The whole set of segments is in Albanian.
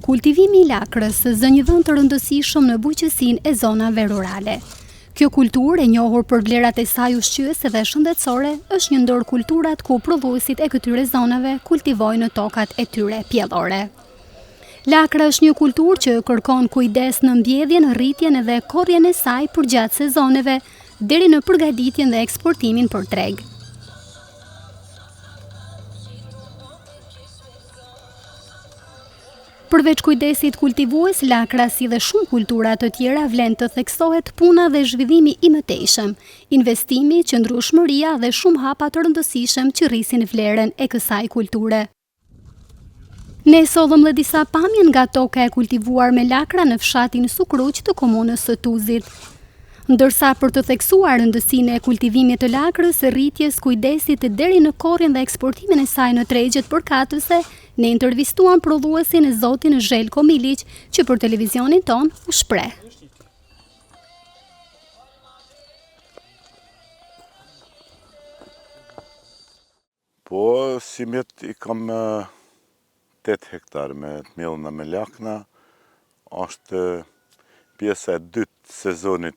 Kultivimi i lakrës zë një vend të rëndësishëm në bujqësinë e zonave rurale. Kjo kulturë, e njohur për vlerat e saj ushqyese dhe shëndetësore, është një ndër kulturat ku prodhuesit e këtyre zonave kultivojnë në tokat e tyre pjellore. Lakra është një kulturë që kërkon kujdes në mbjedhjen, rritjen dhe korrjen e saj përgjatë sezoneve, deri në përgatitjen dhe eksportimin për treg. Përveç kujdesit kultivues, lakra si dhe shumë kultura të tjera vlen të theksohet puna dhe zhvillimi i mëtejshëm, investimi, qëndrueshmëria dhe shumë hapa të rëndësishëm që rrisin vlerën e kësaj kulture. Ne solëm dhe disa pamje nga toka e kultivuar me lakra në fshatin Sukruq të komunës së Tuzit. Ndërsa për të theksuar rëndësinë e kultivimit të lakrës, rritjes, kujdesit deri në korrjen dhe eksportimin e saj në tregjet përkatëse, ne intervistuan prodhuesin e zotin Zhelko Miliq, që për televizionin ton u shpreh. Po, si mjet i kam 8 hektar me të mjellna me lakna, është pjesa e dytë sezonit,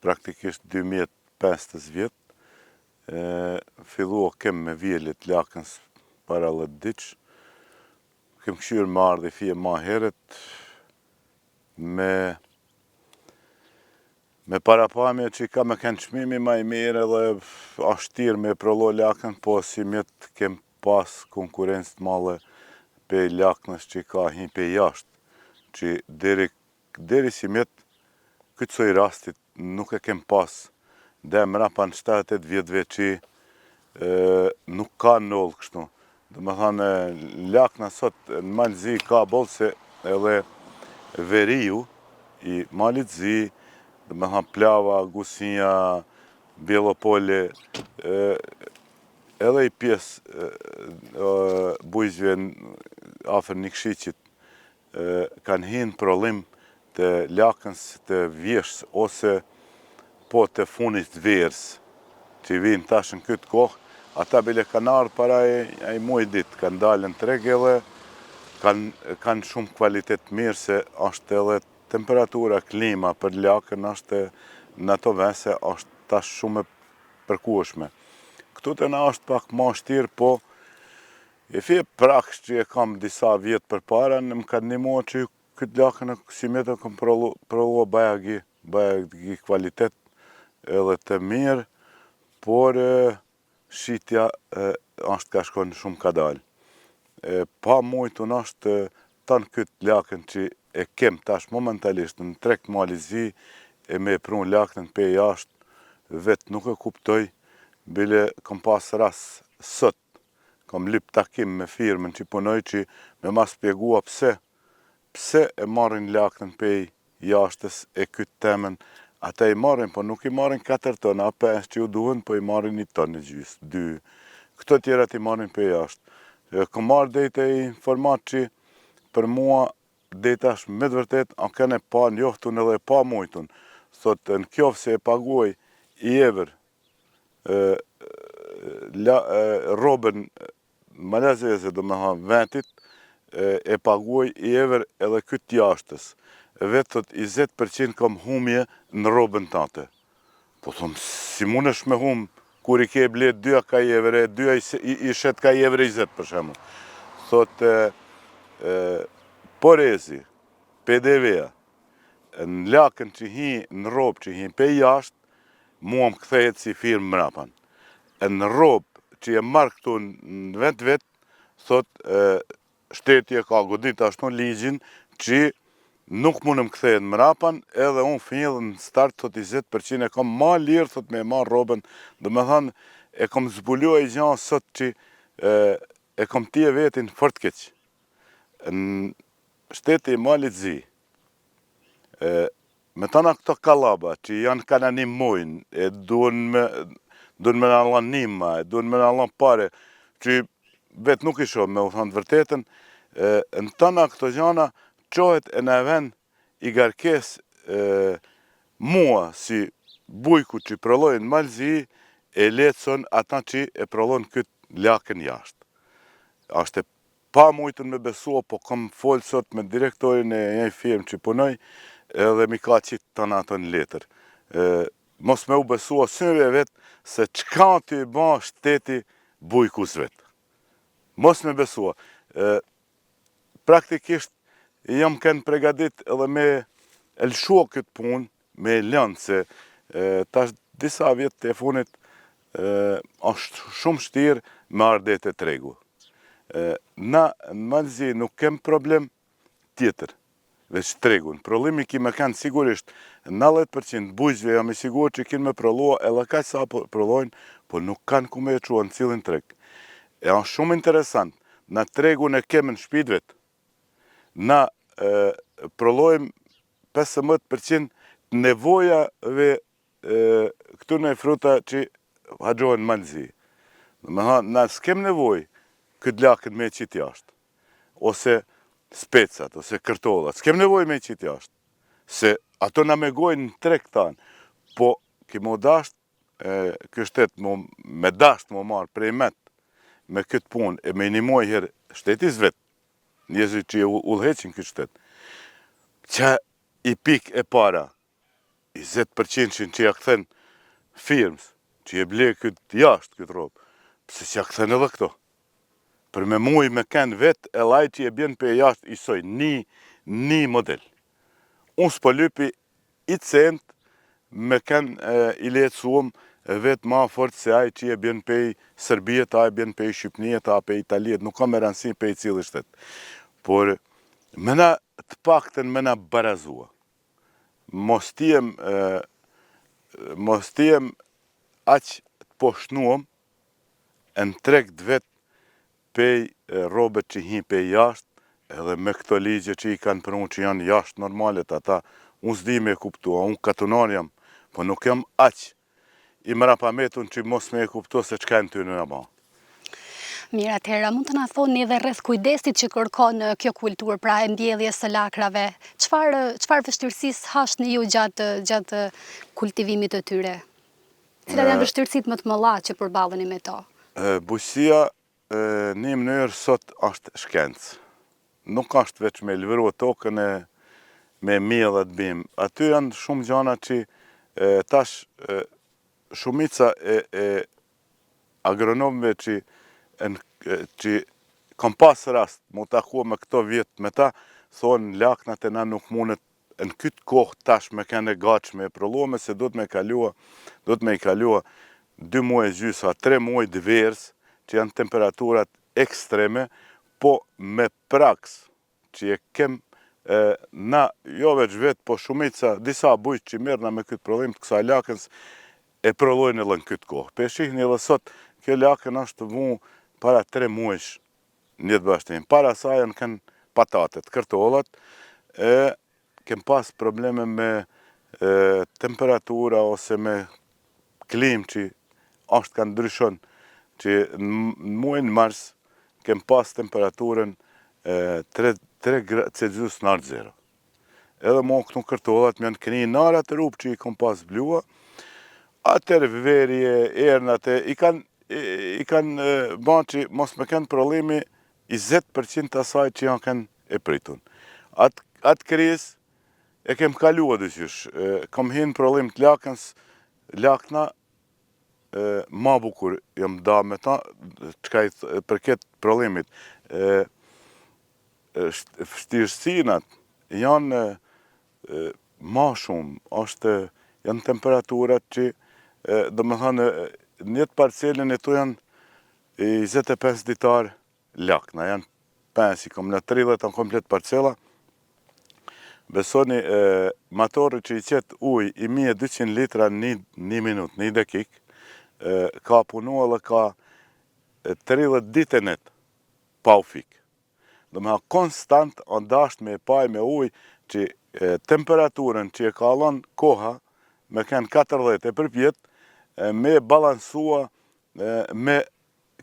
praktikisht 2015 vjet, fillua kem me vjelit lakens para diç. Kem këshyrë me ardhi fije ma heret, me parapamje që i ka me kënë qmimi ma i mirë dhe ashtirë me prollo lakën, po si mjet kem pas konkurencë të male pe laknës që i ka hi pe jashtë, që deri si mjet këtësoj rastit nuk e kem pas dhe mrapa në 7-8 vjetëve që nuk ka nëllë kështu. Dhe me thane, lakna sot në Malzi ka bolë se edhe veriju i Malit Zi, dhe me thane Plava, Gusinja, Bjelopolje, edhe i pjesë bujzve afer Nikšiqit, kanë hinë prollim të lakens të vjeshës ose po të funit verës që vinë tash në këtë kohë, ata bile kanë ardhë para e muaj ditë, kanë dalë në treg edhe kanë shumë kvalitet mirë se është edhe temperatura, klima për lakën është në ato vese është tash shumë e përkueshme. Këtu të na është pak ma shtirë, po e fje praksh që e kam disa vjetë për para, në më kanë një mua që këtë lakën si mjetën kam prolua bajagi kvalitet edhe të mirë, por shqitja është ka shkon shumë ka dalë. Pa mujtun është tanë këtë lakën që e kem tash momentalisht në treg Mali Zi, e me prun lakën pe jashtë, vetë nuk e kuptoj, bile kam pas ras sot, kam lip takim me firmën që punoj që me ma spjegua pse e marrin lakën pe jashtës e këtë temen. Ata i marrin, po nuk i marrin 4 tonë, a 5 që ju duhen, po i marrin 1 tonë e gjysë, 2. Këto tjerat i marrin pe jashtë. Kom marrë dhejtë e informat që për mua dhejtë ashtë me të vërtet, a kene pa njohtun edhe pa mujtun. Thotë, në kjofë se e paguaj i ever robën malazeze, do me thamë ventit, e paguaj i ever edhe këtë jashtës. Vetë thot 20% kam humje në robën tate. Po thëmë, si mund është me humë, kur i ke blet 2 ka evre, 2 i shet ka evre 20 për shemë. Thot, porezi, PDV-a, në lakën që hi, në robë që hi pe jashtë, mua më këthejet si firmë mrapan. Në robë që e marrë këtu në vetë, thot, shtetje ka godit ashtu në ligjin që nuk mundëm këthejet mrapan, edhe unë finjellë në start, thot 20% e kam ma lirë, thot me marrë robën, dhe me thanë, e kam zbulua i gjanë sot që e kam tje vetin fort keq. Në shteti i Malit Zi, me tana këto kalaba që janë kanë anim mojnë, e duen me në allan nima, e duen me në allan pare, që vetë nuk i shumë, me u thanë vërtetën, në tana këto gjana, qohet e në ven i garkes mua si bujku që prolojnë Malzi, e letëson ata që e prolojnë këtë lakën jashtë. Ashtë pa mujtën me besu, po kom folë sot me direktorin e një firmë që punoj, edhe mi ka qitë të në ato në letër. Mos me u besu o synëve vetë se qka të i ba shteti bujkus vetë. Mos me besu. Praktikisht jam kënë pregadit edhe me elshua këtë punë, me lënë, se tash disa vjetë të e funit është shumë shtirë me ardet e tregu. Na në Malzi nuk kem problem tjetër, veç tregun. Problemi ki me kanë sigurisht 90% bujqve jam i sigur që kinë me prolua, edhe ka sa prolojnë, po nuk kanë ku me e qua në cilin treg. E është shumë interesant, na tregun e kemë në shpidvet, na prolojmë 15% nevojave këtu në fruta që haqojnë Malzi. Na s'kem nevoj këtë lakën me qitë jashtë, ose specat, ose kërtollat, s'kem nevoj me qitë jashtë, se ato na me gojnë në treg tanë, po kimo dasht, kështet me dasht më marë prej met, me këtë punë, e me nimoj herë shtetis vetë, njëzit që ullheqin këtë shtet, që i pik e para, 20% që ja këthen firmës, që je ble këtë jashtë këtë robë, pëse që ja këthen edhe këto. Për me muj me kënë vetë, e laj që je bjen për jashtë, isoj një model. Unë s'po lypi i cent me kënë i lecuam vetë ma fort se aj që je bjen për Sërbijet, aj bjen për Shqipnijet, aj për Italijet, nuk ka me rëndësin për i cilë shtetë. Por, mëna të pakten mëna barazua. Mos tijem aq të poshnuam në treg të vetë pej robet që hi pej jashtë, edhe me këto ligje që i kanë për unë që janë jashtë normalet, ata unë s'di me e kuptua, unë katunar jam, po nuk jam aq i mrapametun që mos me e kuptua se qka në ty në nga ba. Mirë, atëherë, mund të na thoni edhe rreth kujdesit që kërkon kjo kulturë, pra e mbjelljes së lakrave, çfarë vështirësisë hashni ju gjatë kultivimit të tyre? Cilat janë vështirësitë më të mëdha që përballeni me to? Bujqësia një mënyrë sot është shkencë. Nuk është veç me lëvëru tokën e me mjellë të bimë. Aty janë shumë gjana që tash shumica e agronomëve që kam pas rast mu takua me këto vjetë me ta, thonë laknat e na nuk mundet në këtë kohë tash me kene gatshme e prolome, se do të me i kalua 2 muaj gjysa, 3 muaj divers, që janë temperaturat ekstreme, po me praks që e kem na, jo veç vetë, po shumica, disa bujq që merna me këtë prodhim të kësa lakens, e prolojnë edhe në këtë kohë. Pe shihni edhe sot, kjo lakën është vu para 3 muajsh një të bashkëtim. Para sa janë kënë patatet, kërtollat, kem pas probleme me temperatura ose me klim që është kanë ndryshon, që në muajnë mars kem pas temperaturën 3 gradë Celsius në ardë zero. Edhe mo këtu kërtollat me janë këni narat të rupë që i kom pas blua, atër verje, ernat, i kanë banë që mos me kënë problemi 20% asaj që janë kënë e pritun. Atë kriz e kem kalua dyqysh, kam hinë problem të lakna, ma bukur jam da me ta, qka i përket problemit. Vështirësinat janë ma shumë, janë temperaturat që, do më thënë, njëtë parcelin e tu janë 25 ditar lakna, janë 5, i kom në 30 në komplet parcela. Besoni, matorë që i qetë uj i 1200 litra një minut, një dakik, ka punu edhe ka 30 ditë e net, pa u fik. Do me ha konstant ndasht me paj me uj që temperaturën që e kalon koha me kënë 40 e përpjet, me balansua me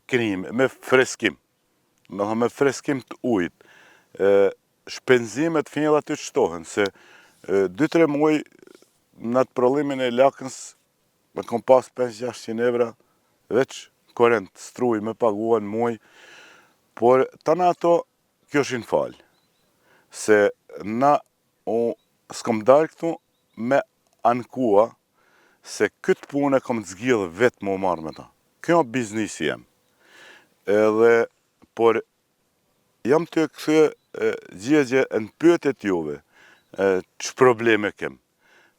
krim, me freskim. Me freskim të ujt. Shpenzimet fjellat të qëtohen, se 2-3 muaj në atë prollimin e lakës me kom pas 500-600 evra, veç korent struj me paguan muaj, por të në ato kjo është në falë, se na s'kom dalë këtu me ankua se këtë punë e kom të zgjidhë vetë më marrë me ta. Kjo biznisi jem. Edhe, por jam të këthë gjegje në pyetjet juve, që probleme kem.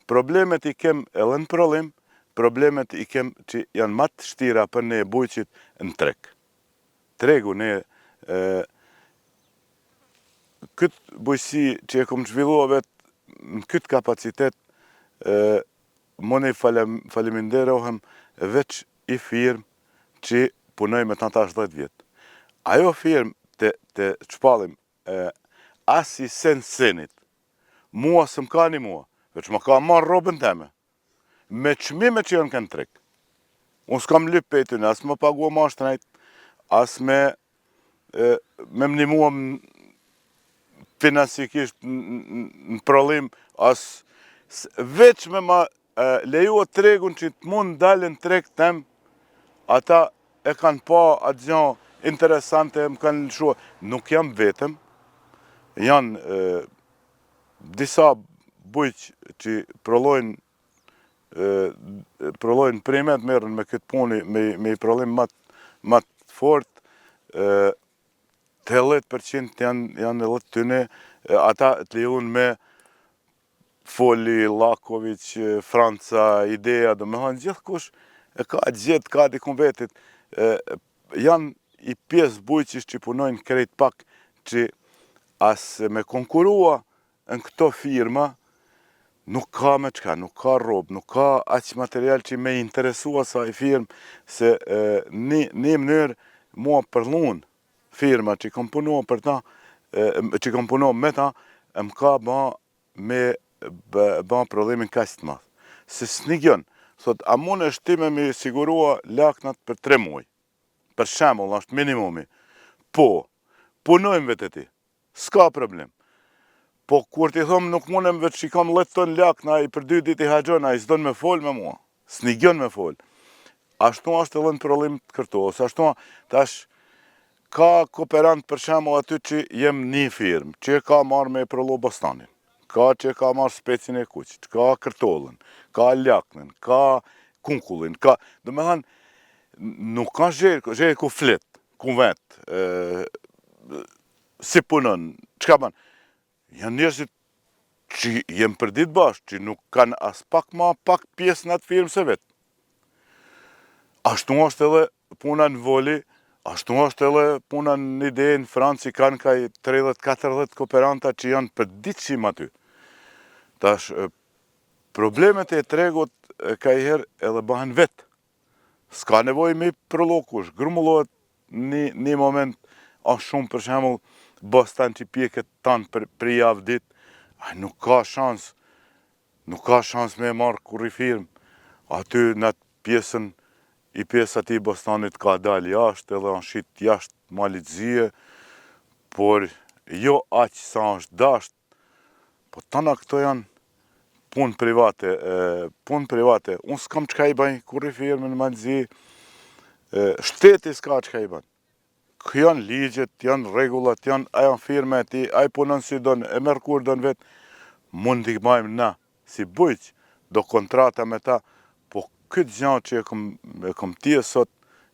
Problemet i kem edhe në prollim, problemet i kem që janë më të shtira për ne bujqit në treg. Tregu ne, këtë bujqësi që e kom zhvillua vetë në këtë kapacitet, më ne faleminderohem veç i firmë që punoj me të 10 vjetë. Ajo firmë të qpalim, as i senit, mua së më ka një mua, veç më ka marrë robën teme, me qmime që janë kënë treg. Unë s'kam lyp për e të në, as më pagua ma shtrajt, as me mnimua finansikisht në prollim, as veç me ma lejua tregun që të mund dalën treg tem, ata e kanë pa atë gjanë interesante, më kanë lëshua. Nuk jam vetëm, janë disa bujq që prolojnë primet merën me këtë puni, me i prollim më të fort, 80% janë edhe të tyne, ata të lejun me Foli, Lakovic, Franca, Idea, do me hanë gjithë kush, e ka gjithë, ka dikun vetit, janë i pjesë bujqis që punojnë krejt pak, që asë me konkurua në këto firma, nuk ka me qka, nuk ka robë, nuk ka aqë material që me interesua sa i firmë, se një mënyrë mua përlun firma që kom punua për ta, që kom punua me ta, më ka ba problemin kaq të madh. Se s'nigjon, thot, a mund e shtime me sigurua laknat për 3 muaj. Për shembull, është minimumi. Po, punojmë vetë ti, s'ka problem. Po, kur ti thom nuk mundem vetë shikon 10 ton lakna, i për 2 dit i haqon, a i s'don me fol me mua. S'nigjon me fol. Ashtu është edhe në prolim të kërtos. Ashtu tash ka kooperant për shembull aty që jem një firmë, që ka marrë me prollo bostanin. Ka që ka marrë specin e kuqit, ka kërtollën, ka laknën, ka kunkullin, ka... Do me thënë, nuk ka zherë ku flet, ku vetë, si punon, qka ban? Janë njerëzit që jem për ditë bashkë, që nuk kanë as pak ma pak pjesë në atë firmë se vetë. Ashtu është edhe puna në voli, ashtu është edhe puna në ide në Francë, kanë ka 30-40 kooperanta që janë për ditë qim aty. Tash, problemet e tregut ka i herë edhe bëhen vetë. S'ka nevoj me prolokush, grumullohet një moment, është shumë për shembull bostan që pjeket tanë për javë dit, nuk ka shans me marrë kur i firmë. Aty në atë pjesën, i pjesë ati bostanit ka dalë jashtë, edhe në shqit jashtë malit zije, por jo aqë sa është dashtë, po tana këto janë punë private. Unë s'kam qka i baj, kur i firmë në malëzi, shteti s'ka qka i baj. Kë janë ligjet, janë regullat, janë firme e ti, aja punon si donë, e merë kur donë vetë, mund t'i bajmë na, si bujq, do kontrata me ta, po këtë gjanë që e kom tje sot,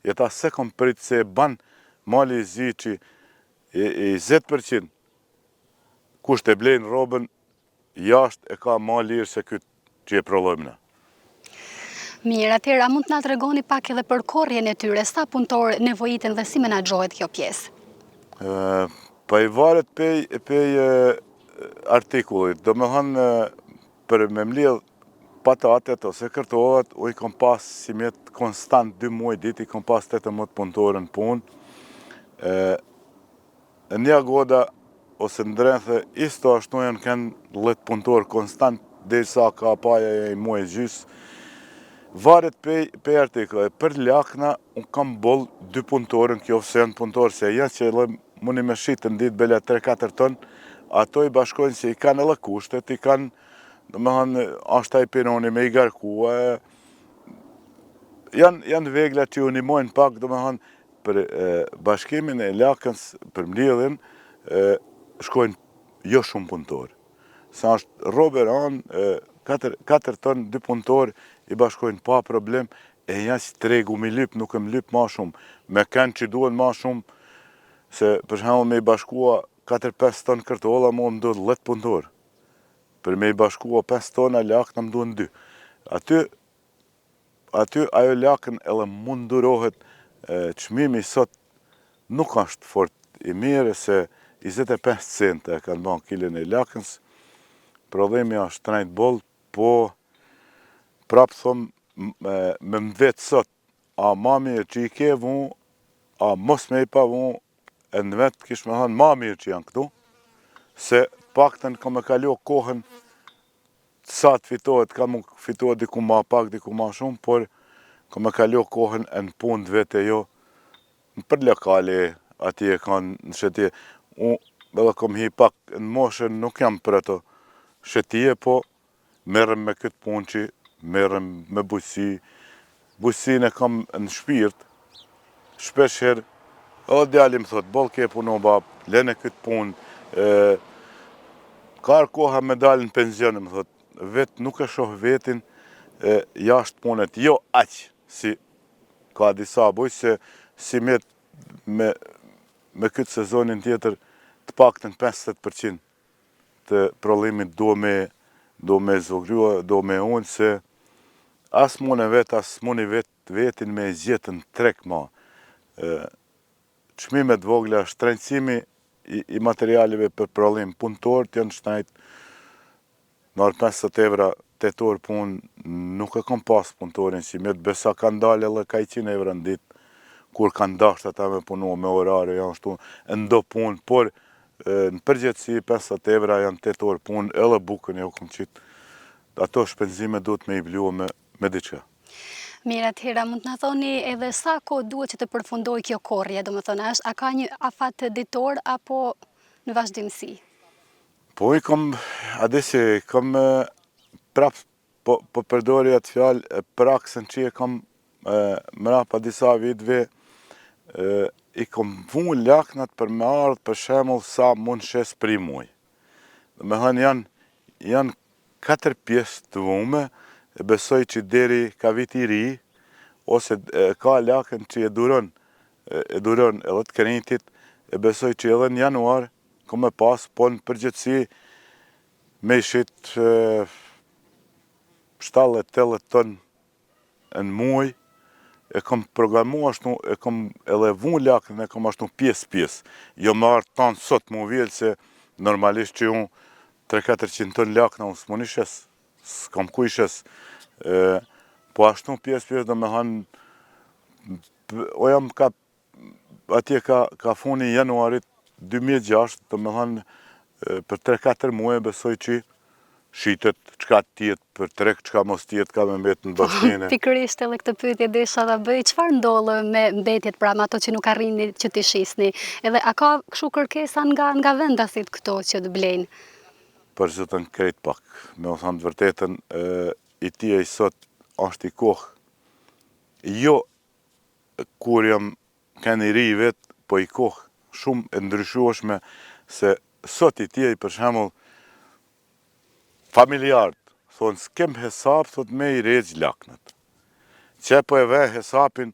jeta se kom pritë se e banë mali i zi që i 10%, kusht e blejnë robën, jashtë e ka ma lirë se këtë që e prolojmë na. Mirë, atëherë, a mund të na tregoni pak edhe për korrjen e tyre, sa punëtor nevojiten dhe si menaxhohet kjo pjesë? Pa i varet pej artikullit, do me thënë për me mlidh patatet ose kërtollat, u i kom pas si mjetë konstant 2 muaj dit, i kom pas 18 punëtorë në punë. Një goda ose ndrenthë, isto ashtu janë kënë 10 punëtorë konstant, dhe sa ka paja e i muaj gjysë. Varet pej artikullë. Për lakna, unë kam boll 2 punëtorën, kjo se janë punëtorë, se janë që edhe muni me shqitë në ditë bela 3-4 tonë, ato i bashkojnë që i kanë edhe kushtet, i kanë, do me thënë, ashtaj pinoni me i garkua, janë vegla që unimojnë pak, do me thënë, për bashkimin e lakës për mlidhin, shkojnë jo shumë punëtorë. Sa është rober anë, 4 tonë 2 punëtorë i bashkojnë pa problem, e jasë tregu mi lyp, nuk e më lyp ma shumë. Me kënë që duhen ma shumë, se për shembull me i bashkua 4-5 tonë kërtolla, më ndodh 10 punëtorë. Për me i bashkua 5 tona lak, në më duhen 2. Aty ajo lakën edhe mundurohet, çmimi sot nuk është fort i mirë, se 25 cent e kanë ban kilën e lakës. Problemi është trajt boll, po prapë thom me më vetë sot, a ma mirë që i ke vu, a mos me i pa vu, e në vetë kish me thënë ma mirë që janë këtu, se paktën ka me kalu kohën sa të fitohet, ka mu fitohet diku ma pak, diku ma shumë, por ka me kalu kohën e në punë vete jo, në për lokale, ati e kanë në shetije. Unë edhe kom hi pak në moshën, nuk jam për ato shetije, po merrem me këtë punë që merrem me bujësi. Bujësinë e kam në shpirt, shpesh herë, edhe djali më thot, boll ke puno bab, lene këtë punë, ka koha me dalë në penzion, më thot, vetë nuk e shoh vetin jashtë punët, jo aqë si ka disa bujë, se si me këtë sezonin tjetër të paktën 50% të prollimit do me zvoglua, do me unë, se as mune vetë, as muni vetin me zjetën trek ma. Çmimet vogla, shtrejnësimi i materialeve për prollim punëtorët janë shnajt, nërë 50 evra 8 orë punë, nuk e kom pas punëtorin si me të besa kanë dalë edhe ka 100 evra në ditë, kur kanë dasht ata me punu me orare, janë shtu ndo punë, por në përgjithësi 50 evra janë 8 orë punë, edhe bukën e u kom qitë, ato shpenzime duhet me i blua me diqka. Mirë, atëhera, mund të në thoni edhe sa ko duhet që të përfundoj kjo korrje, do më thonë, a ka një afat ditor apo në vazhdimësi? Po i kom, adesi, kom prap, po përdori atë fjalë, praksën që e kom mrapa disa vitve, i kom vu laknat për me ardhë për shemull sa mund shes pri muj. Dhe me thënë janë 4 pjesë të vume, e besoj që deri ka vit i ri, ose ka lakën që e duron edhe të krenitit, e besoj që edhe në januar, kom e pas, po në përgjithësi me ishit 70-80 ton në muj, e kom programu ashtu, e kom edhe vu lakën, e kom ashtu pjesë. Jo më artë tanë sot mu vjelë, se normalisht që unë 300-400 ton lakëna unë s'mon ishes, s'kom ku ishes, po ashtu pjesë, do me hanë, o jam atje ka funi januarit 2006, do me hanë, për 3-4 muaj besoj që shitet, qka tjetë për trek, qka mos tjetë, ka me mbetë në bashkjene. Pikërisht edhe këtë pyetje desha ta bëj, çfarë ndodhë me mbetjet pra me ato që nuk arrini që t'i shisni? Edhe a ka kështu kërkesa nga vendasit këto që të blejnë? Për zëtën krejt pak, me o thamë të vërtetën, i tija i sot është i kohë, jo kur jam keni ri vetë, po i kohë shumë e ndryshueshme, se sot i tija i për shemull familjarët, thonë s'kem hesap, thot me i regjë laknat. Që po e ve hesapin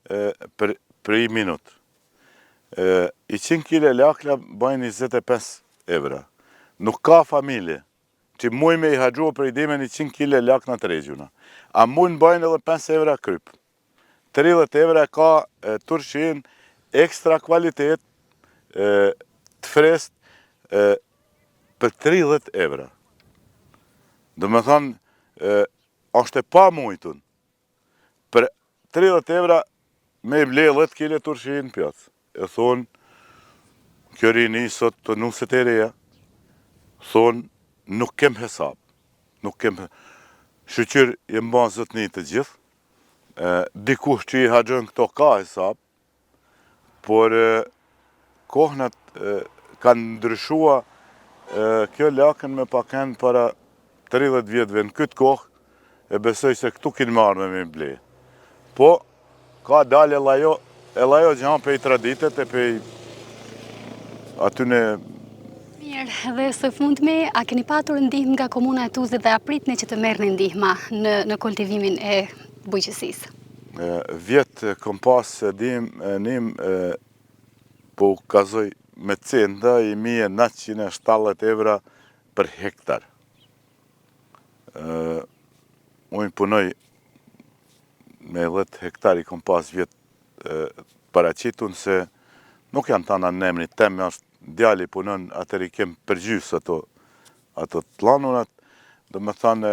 për i minut. I 100 kile lakla bajnë 25 evra. Nuk ka familje që muj me i haqua për i dimen 100 kile laknat regjuna. A muj në bajnë edhe 5 evra kryp. 30 evra ka turshin ekstra kvalitet të frest për 30 evra. Do me thonë, është e pa mujtun. Për 30 evra me i ble 10 kile turshin në pjatës. E thonë, kjo rini sot të nuset e reja, thonë, nuk kem hesap. Shqyqyr jem ba zëtni të gjithë, dikush që i haqën këto ka hesap, por kohnat kanë ndryshua kjo lakën me paken para 30 vjetëve në këtë kohë, e besoj se këtu kinë marrë me mi ble. Po, ka dalë e lajo gjanë pe i traditet e aty në... Mirë, dhe së fundmi, a keni patur ndihmë nga komuna e Tuzit dhe a pritni që të merrni ndihma në kultivimin e bujqësisë? Vjetë kom pas nim po kazoj me cenda i 1970 evra për hektar. Unë punoj me 10 hektari kom pas vjetë paraqitun se nuk janë tana në emri tem, është djali punon, atër i kem përgjys ato të planunat, do me thanë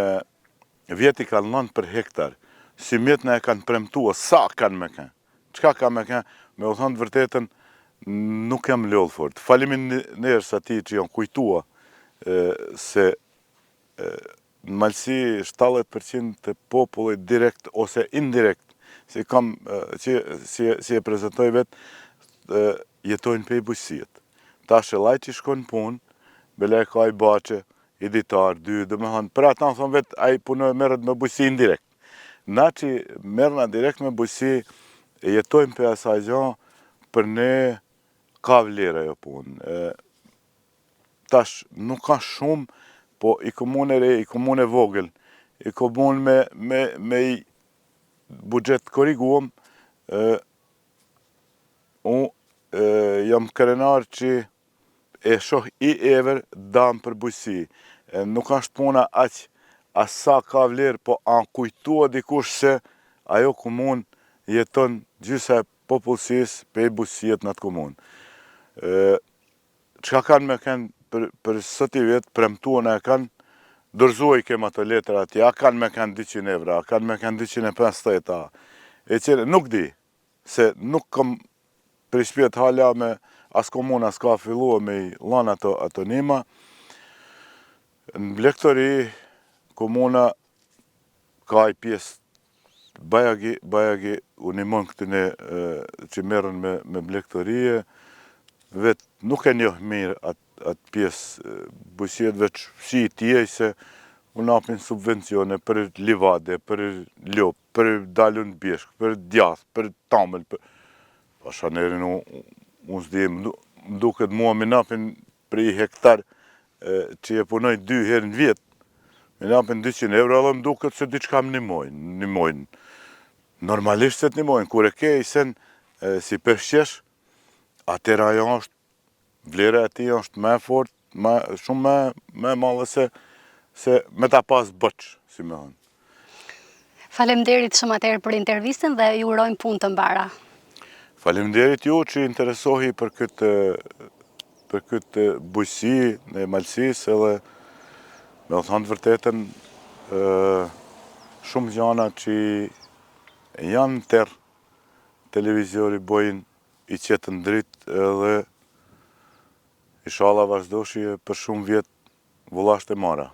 vjeti kanë lënë për hektar, si mjetëna e kanë premtua, sa kanë me kanë, qka ka me kanë, me u thonë të vërtetën, nuk jam ljollë fort. Falimin nërës ati që janë kujtua se në Malësi 70% të popullit direkt ose indirekt, si e prezentoj vetë, jetojnë pe i bujësijet. Ta shëllaj që shkon punë, bele ka i bache, i ditar, dy, dhe me thonë, për ata në thonë vetë, a i punoj merët me bujësi indirekt. Na që merëna direkt me bujësi, jetojnë pe asaj gjanë, për ne ka vlerë ajo punë. Tash nuk ka shumë, po i komune re, i komune vogël, i komune me i budget koriguam, unë jam krenar që e shoh i ever dam për bujësi. Nuk është puna aq asa ka vlerë, po anë kujtua dikush se ajo komun jeton gjysa e popullësis pe i bujësijet në atë komun. Qka kanë me kanë për sëti vjetë, premtuana e kanë, dorzuaj kem ato letër ati, a kanë me kanë 200 evra, a kanë me kanë 250, e qire, nuk di, se nuk kom për shpjet hala me as komuna s'ka fillua me i lan ato nima. Në Blektori, komuna ka i pjesë bajagi unimon këtëne që merën me Blektorie, vetë nuk e njohë mirë atë pjesë bujësijet veç si i tjej se unë apin subvencione për livade, për lopë, për dalun bjeshk, për djath, për tamël, pasha nerin unë s'dim, më duket mua mi napin për i hektar që e punoj 2 herë në vjetë, mi napin 200 euro, edhe më duket se diçka më nimojnë. Normalisht se të nimojnë, kur e ke i sen si përshqesh, atëra ajo është, vlera e ti është me fort, shumë me madhe se me ta pas bëç, si me thonë. Faleminderit shumë atëherë për intervistën dhe ju urojmë punë të mbara. Faleminderit ju që interesohi për këtë bujësi në Malësis edhe me o thonë të vërtetën shumë gjana që janë në tërë televizori bojnë i qetën dritë edhe inshallah vazhdojshje për shumë vjetë vëllasht e mara.